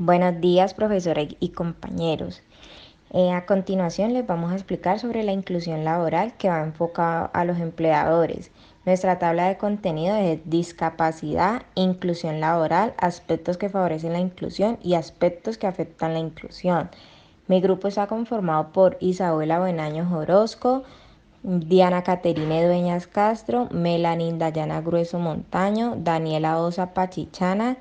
Buenos días, profesora y compañeros. A continuación les vamos a explicar sobre la inclusión laboral que va enfocada a los empleadores. Nuestra tabla de contenido es discapacidad, inclusión laboral, aspectos que favorecen la inclusión y aspectos que afectan la inclusión. Mi grupo está conformado por Isabela Buenaños Orozco, Diana Caterine Dueñas Castro, Melanie Dayana Grueso Montaño, Daniela Osa Pachichana,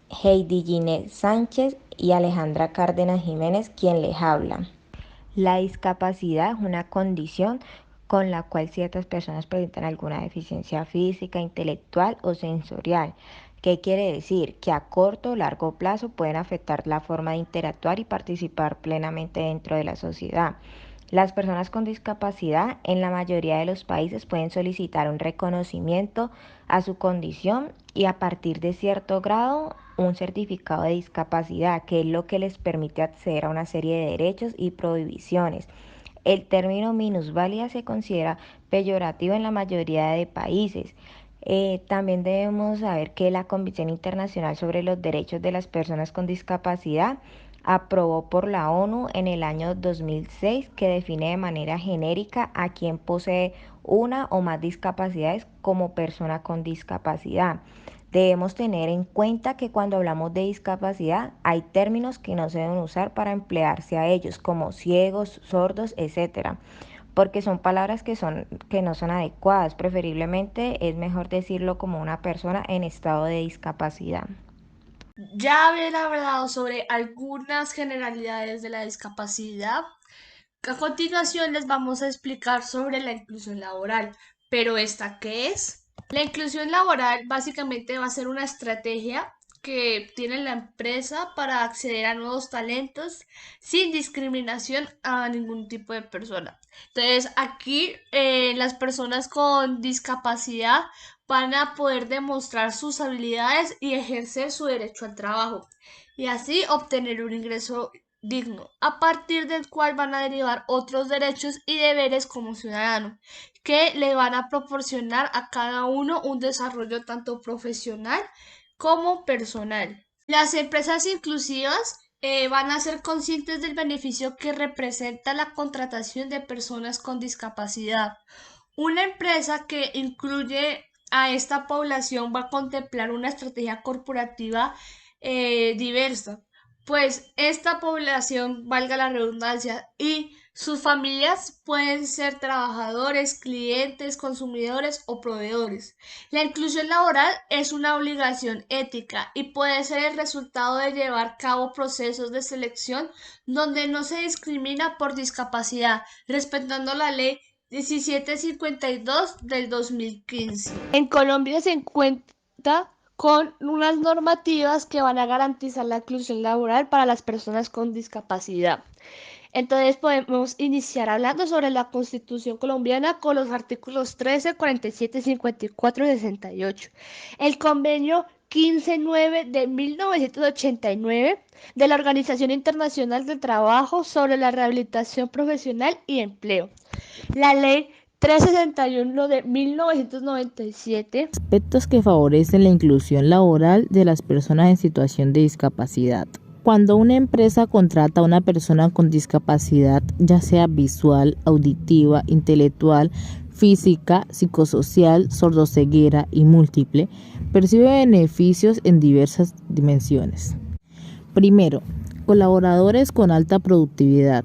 Heidi Ginette Sánchez y Alejandra Cárdenas Jiménez, quien les habla. La discapacidad es una condición con la cual ciertas personas presentan alguna deficiencia física, intelectual o sensorial. ¿Qué quiere decir? Que a corto o largo plazo pueden afectar la forma de interactuar y participar plenamente dentro de la sociedad. Las personas con discapacidad en la mayoría de los países pueden solicitar un reconocimiento a su condición y a partir de cierto grado un certificado de discapacidad, que es lo que les permite acceder a una serie de derechos y prohibiciones. El término minusválida se considera peyorativo en la mayoría de países. También debemos saber que la Convención Internacional sobre los Derechos de las Personas con Discapacidad aprobó por la ONU en el año 2006 que define de manera genérica a quien posee una o más discapacidades como persona con discapacidad. Debemos tener en cuenta que cuando hablamos de discapacidad hay términos que no se deben usar para emplearse a ellos, como ciegos, sordos, etcétera, porque son palabras que no son adecuadas. Preferiblemente es mejor decirlo como una persona en estado de discapacidad. Ya haber hablado sobre algunas generalidades de la discapacidad. A continuación les vamos a explicar sobre la inclusión laboral. ¿Pero esta qué es? La inclusión laboral básicamente va a ser una estrategia que tiene la empresa para acceder a nuevos talentos sin discriminación a ningún tipo de persona. Entonces, aquí las personas con discapacidad van a poder demostrar sus habilidades y ejercer su derecho al trabajo y así obtener un ingreso digno, a partir del cual van a derivar otros derechos y deberes como ciudadano, que le van a proporcionar a cada uno un desarrollo tanto profesional como personal. Las empresas inclusivas van a ser conscientes del beneficio que representa la contratación de personas con discapacidad. Una empresa que incluye a esta población va a contemplar una estrategia corporativa diversa, pues esta población, valga la redundancia, y sus familias pueden ser trabajadores, clientes, consumidores o proveedores. La inclusión laboral es una obligación ética y puede ser el resultado de llevar a cabo procesos de selección donde no se discrimina por discapacidad, respetando la ley 1752 del 2015. En Colombia se encuentra con unas normativas que van a garantizar la inclusión laboral para las personas con discapacidad. Entonces podemos iniciar hablando sobre la Constitución colombiana con los artículos 13, 47, 54 y 68. El convenio 15.9 de 1989 de la Organización Internacional del Trabajo sobre la rehabilitación profesional y empleo. La ley 361 de 1997. Aspectos que favorecen la inclusión laboral de las personas en situación de discapacidad. Cuando una empresa contrata a una persona con discapacidad, ya sea visual, auditiva, intelectual, física, psicosocial, sordoceguera y múltiple, percibe beneficios en diversas dimensiones. Primero, colaboradores con alta productividad.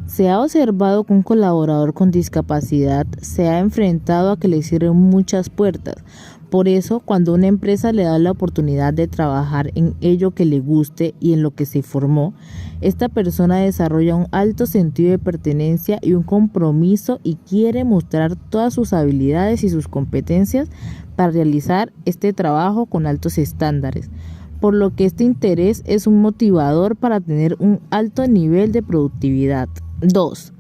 Se ha observado que un colaborador con discapacidad se ha enfrentado a que le cierren muchas puertas. Por eso, cuando una empresa le da la oportunidad de trabajar en ello que le guste y en lo que se formó, esta persona desarrolla un alto sentido de pertenencia y un compromiso y quiere mostrar todas sus habilidades y sus competencias para realizar este trabajo con altos estándares, por lo que este interés es un motivador para tener un alto nivel de productividad. 2.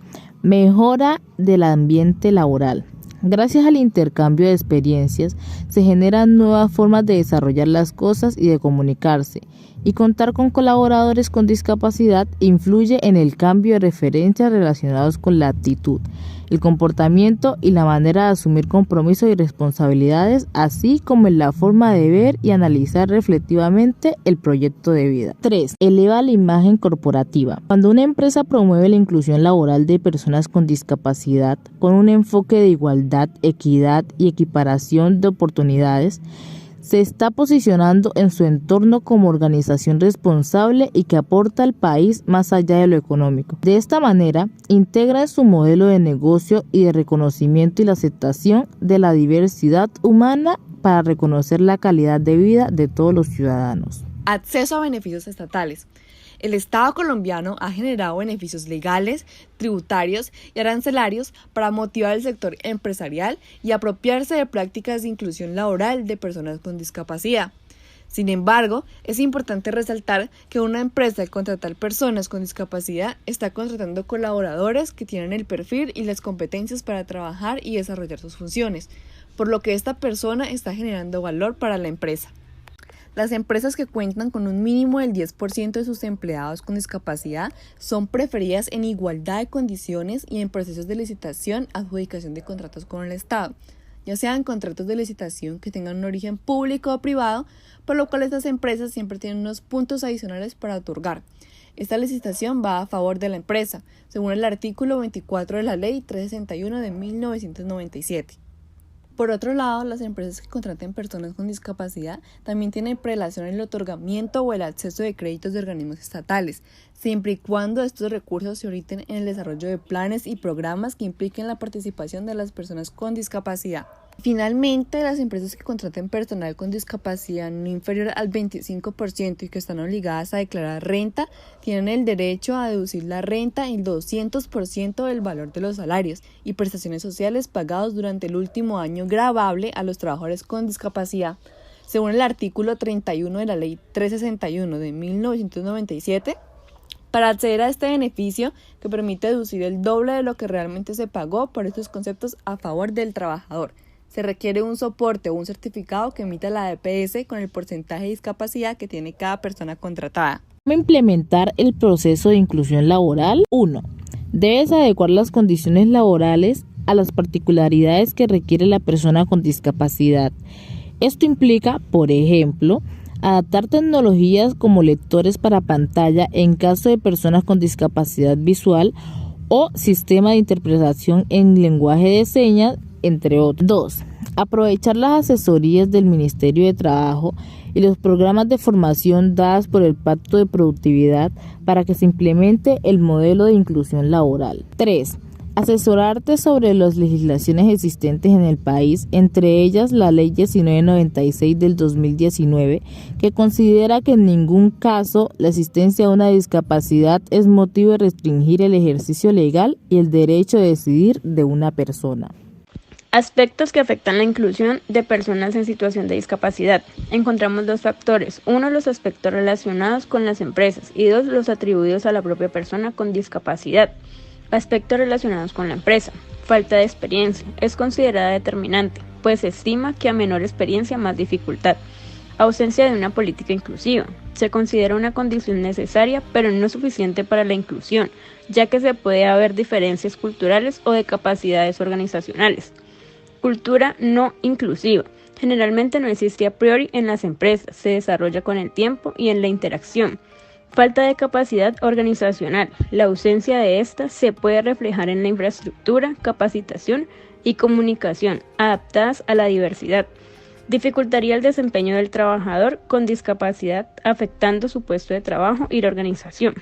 Mejora del ambiente laboral. Gracias al intercambio de experiencias, se generan nuevas formas de desarrollar las cosas y de comunicarse, y contar con colaboradores con discapacidad influye en el cambio de referencias relacionados con la actitud, el comportamiento y la manera de asumir compromisos y responsabilidades, así como en la forma de ver y analizar reflexivamente el proyecto de vida. 3. Eleva la imagen corporativa. Cuando una empresa promueve la inclusión laboral de personas con discapacidad con un enfoque de igualdad, equidad y equiparación de oportunidades, se está posicionando en su entorno como organización responsable y que aporta al país más allá de lo económico. De esta manera, integra en su modelo de negocio y de reconocimiento y la aceptación de la diversidad humana para reconocer la calidad de vida de todos los ciudadanos. Acceso a beneficios estatales. El Estado colombiano ha generado beneficios legales, tributarios y arancelarios para motivar al sector empresarial y apropiarse de prácticas de inclusión laboral de personas con discapacidad. Sin embargo, es importante resaltar que una empresa al contratar personas con discapacidad está contratando colaboradores que tienen el perfil y las competencias para trabajar y desarrollar sus funciones, por lo que esta persona está generando valor para la empresa. Las empresas que cuentan con un mínimo del 10% de sus empleados con discapacidad son preferidas en igualdad de condiciones y en procesos de licitación, adjudicación de contratos con el Estado, ya sean contratos de licitación que tengan un origen público o privado, por lo cual estas empresas siempre tienen unos puntos adicionales para otorgar. Esta licitación va a favor de la empresa, según el artículo 24 de la Ley 361 de 1997. Por otro lado, las empresas que contraten personas con discapacidad también tienen prelación en el otorgamiento o el acceso de créditos de organismos estatales, siempre y cuando estos recursos se orienten en el desarrollo de planes y programas que impliquen la participación de las personas con discapacidad. Finalmente, las empresas que contraten personal con discapacidad no inferior al 25% y que están obligadas a declarar renta, tienen el derecho a deducir la renta en 200% del valor de los salarios y prestaciones sociales pagados durante el último año gravable a los trabajadores con discapacidad. Según el artículo 31 de la Ley 361 de 1997, para acceder a este beneficio, que permite deducir el doble de lo que realmente se pagó por estos conceptos a favor del trabajador, se requiere un soporte o un certificado que emita la EPS con el porcentaje de discapacidad que tiene cada persona contratada. ¿Cómo implementar el proceso de inclusión laboral? 1. Debes adecuar las condiciones laborales a las particularidades que requiere la persona con discapacidad. Esto implica, por ejemplo, adaptar tecnologías como lectores para pantalla en caso de personas con discapacidad visual o sistema de interpretación en lenguaje de señas, entre otros. 2. Aprovechar las asesorías del Ministerio de Trabajo y los programas de formación dadas por el Pacto de Productividad para que se implemente el modelo de inclusión laboral. 3. Asesorarte sobre las legislaciones existentes en el país, entre ellas la Ley 1996 del 2019, que considera que en ningún caso la existencia de una discapacidad es motivo de restringir el ejercicio legal y el derecho de decidir de una persona. Aspectos que afectan la inclusión de personas en situación de discapacidad. Encontramos dos factores. Uno, los aspectos relacionados con las empresas y dos, los atribuidos a la propia persona con discapacidad. Aspectos relacionados con la empresa. Falta de experiencia. Es considerada determinante, pues se estima que a menor experiencia más dificultad. Ausencia de una política inclusiva. Se considera una condición necesaria, pero no suficiente para la inclusión, ya que se puede haber diferencias culturales o de capacidades organizacionales. Cultura no inclusiva. Generalmente no existe a priori en las empresas, se desarrolla con el tiempo y en la interacción. Falta de capacidad organizacional. La ausencia de esta se puede reflejar en la infraestructura, capacitación y comunicación adaptadas a la diversidad. Dificultaría el desempeño del trabajador con discapacidad, afectando su puesto de trabajo y la organización.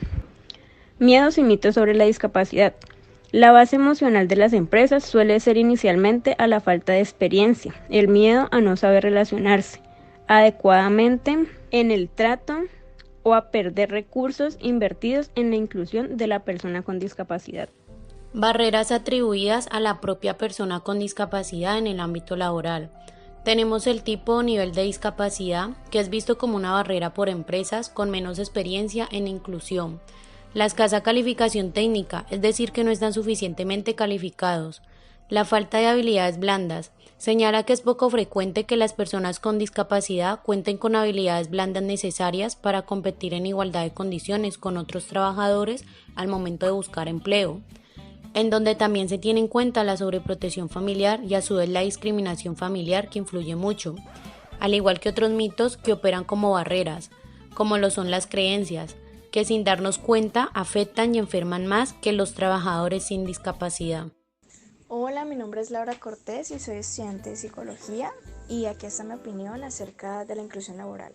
Miedos y mitos sobre la discapacidad. La base emocional de las empresas suele ser inicialmente a la falta de experiencia, el miedo a no saber relacionarse adecuadamente en el trato o a perder recursos invertidos en la inclusión de la persona con discapacidad. Barreras atribuidas a la propia persona con discapacidad en el ámbito laboral. Tenemos el tipo o nivel de discapacidad que es visto como una barrera por empresas con menos experiencia en inclusión. La escasa calificación técnica, es decir, que no están suficientemente calificados. La falta de habilidades blandas. Señala que es poco frecuente que las personas con discapacidad cuenten con habilidades blandas necesarias para competir en igualdad de condiciones con otros trabajadores al momento de buscar empleo. en donde también se tiene en cuenta la sobreprotección familiar y a su vez la discriminación familiar, que influye mucho, al igual que otros mitos que operan como barreras, como lo son las creencias, que sin darnos cuenta afectan y enferman más que los trabajadores sin discapacidad. Hola, mi nombre es Laura Cortés y soy estudiante de psicología y aquí está mi opinión acerca de la inclusión laboral.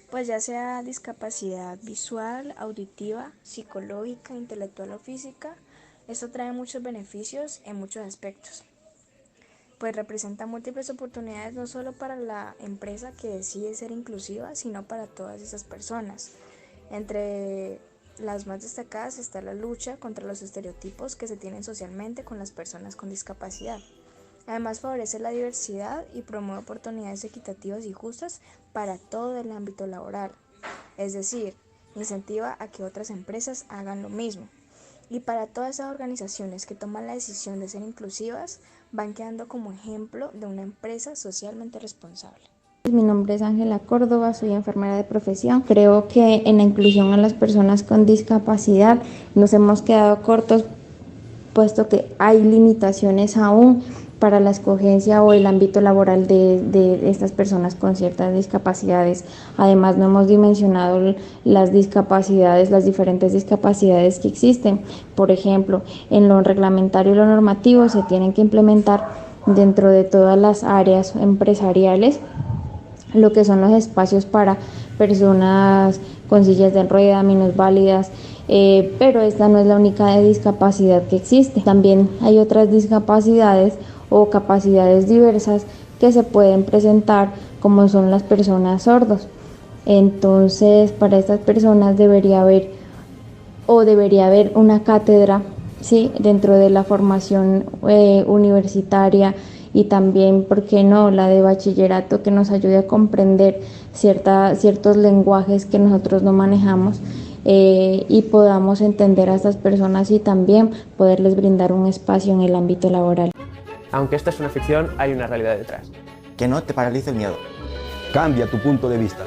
Pues ya sea discapacidad visual, auditiva, psicológica, intelectual o física, esto trae muchos beneficios en muchos aspectos. Pues representa múltiples oportunidades no solo para la empresa que decide ser inclusiva, sino para todas esas personas. Entre las más destacadas está la lucha contra los estereotipos que se tienen socialmente con las personas con discapacidad. Además favorece la diversidad y promueve oportunidades equitativas y justas para todo el ámbito laboral. Es decir, incentiva a que otras empresas hagan lo mismo. Y para todas esas organizaciones que toman la decisión de ser inclusivas, van quedando como ejemplo de una empresa socialmente responsable. Mi nombre es Ángela Córdoba, soy enfermera de profesión. Creo que en la inclusión a las personas con discapacidad nos hemos quedado cortos, puesto que hay limitaciones aún para la escogencia o el ámbito laboral de estas personas con ciertas discapacidades. Además, no hemos dimensionado las discapacidades, las diferentes discapacidades que existen. Por ejemplo, en lo reglamentario y lo normativo se tienen que implementar dentro de todas las áreas empresariales lo que son los espacios para personas con sillas de rueda, minusválidas, pero esta no es la única discapacidad que existe. También hay otras discapacidades o capacidades diversas que se pueden presentar, como son las personas sordos. Entonces, para estas personas debería haber una cátedra, ¿sí?, dentro de la formación universitaria, y también, ¿por qué no?, la de bachillerato, que nos ayude a comprender ciertos lenguajes que nosotros no manejamos, y podamos entender a estas personas y también poderles brindar un espacio en el ámbito laboral. Aunque esta es una ficción, hay una realidad detrás. Que no te paralice el miedo. Cambia tu punto de vista.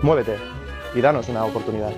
Muévete y danos una oportunidad.